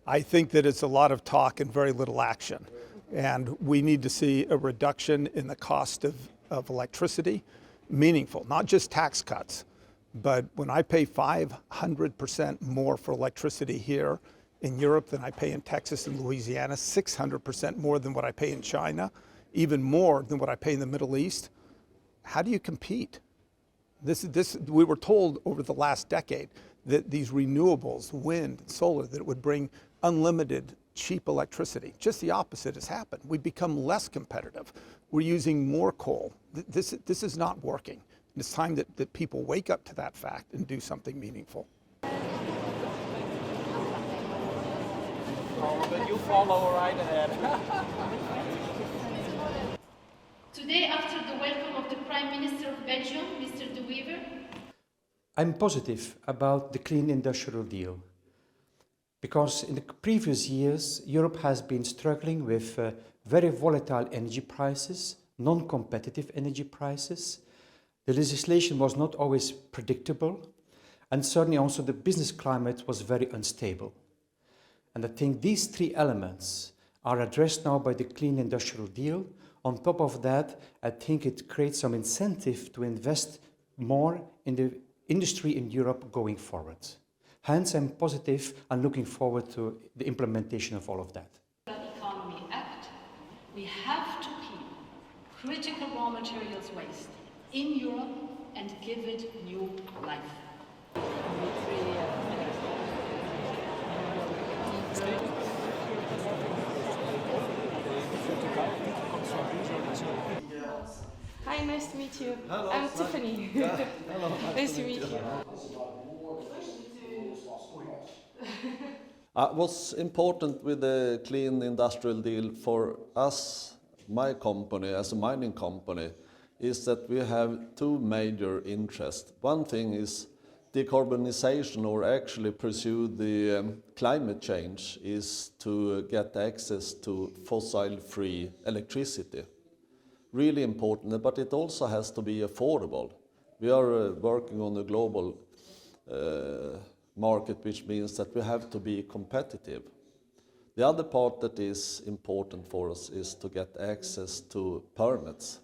I think that it's a lot of talk and very little action. And we need to see a reduction in the cost of electricity, meaningful, not just tax cuts. But when I pay 500% more for electricity here in Europe than I pay in Texas and Louisiana, 600% more than what I pay in China, even more than what I pay in the Middle East, how do you compete? We were told over the last decade that these renewables, wind, solar, that it would bring unlimited cheap electricity. Just the opposite has happened. We've become less competitive. We're using more coal. This is not working. It's time that people wake up to that fact and do something meaningful. You follow right ahead. Today, after the welcome of the Prime Minister of Belgium, Mr. De Wever, I'm positive about the Clean Industrial Deal because in the previous years, Europe has been struggling with very volatile energy prices, non-competitive energy prices. The legislation was not always predictable, and certainly also the business climate was very unstable. And I think these three elements are addressed now by the Clean Industrial Deal. On top of that, I think it creates some incentive to invest more in the industry in Europe going forward. Hence, I'm positive and looking forward to the implementation of all of that. Economy Act, we have to keep critical raw materials waste in Europe and give it new life. Hi, nice to meet you. Hello, I'm Tiffany. Hello. Nice to meet you. What's important with the Clean Industrial Deal for us, my company, as a mining company, is that we have two major interests. One thing is decarbonization, or actually pursue the climate change, is to get access to fossil-free electricity. Really important, but it also has to be affordable. We are working on a global market, which means that we have to be competitive. The other part that is important for us is to get access to permits.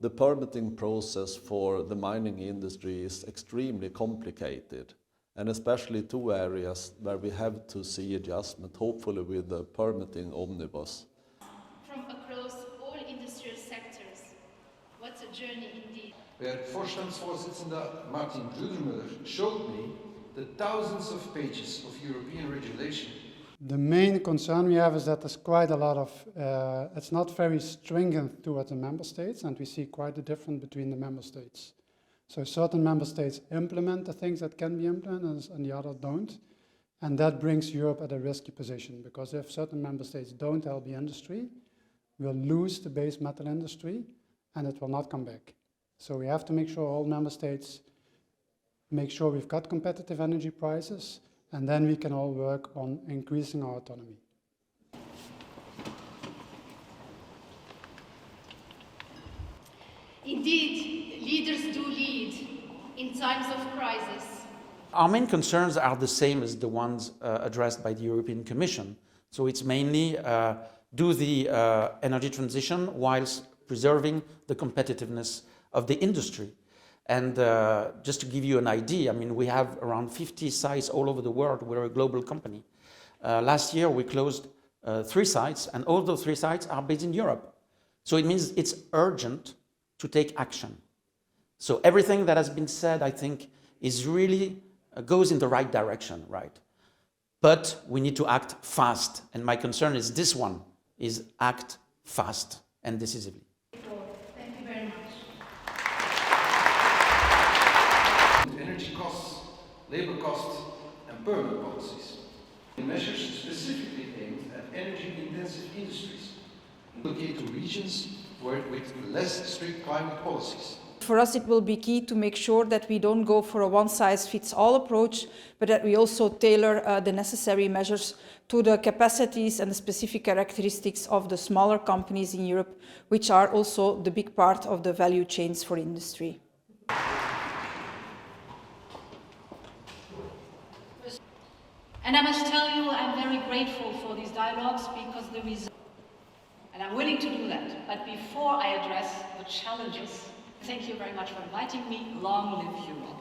The permitting process for the mining industry is extremely complicated, and especially two areas where we have to see adjustment, hopefully with the permitting omnibus. From across all industrial sectors, what a journey indeed. Where Vorstandsvoorzitter Martin Brudermüller showed me the thousands of pages of European regulation. The main concern we have is that there's quite a lot of, it's not very stringent towards the member states, and we see quite a difference between the member states. So certain member states implement the things that can be implemented and the others don't. And that brings Europe at a risky position, because if certain member states don't help the industry, we'll lose the base metal industry and it will not come back. So we have to make sure all member states make sure we've got competitive energy prices, and then we can all work on increasing our autonomy. Indeed, leaders do lead in times of crisis. Our main concerns are the same as the ones addressed by the European Commission. So it's mainly do the energy transition whilst preserving the competitiveness of the industry. And just to give you an idea, I mean, we have around 50 sites all over the world. We're a global company. Last year, we closed 3 sites, and all those 3 sites are based in Europe. So it means it's urgent to take action. So everything that has been said, I think, is really goes in the right direction, right? But we need to act fast. And my concern is this one, is act fast and decisively. Thank you very much. Energy costs, labor costs, and permit policies. Measures specifically aimed at energy-intensive industries, locate to regions with less strict climate policies. For us, it will be key to make sure that we don't go for a one-size-fits-all approach, but that we also tailor the necessary measures to the capacities and the specific characteristics of the smaller companies in Europe, which are also the big part of the value chains for industry. And I must tell you, I'm very grateful for these dialogues because the result, and I'm willing to do that. But before I address the challenges, thank you very much for inviting me. Long live Europe.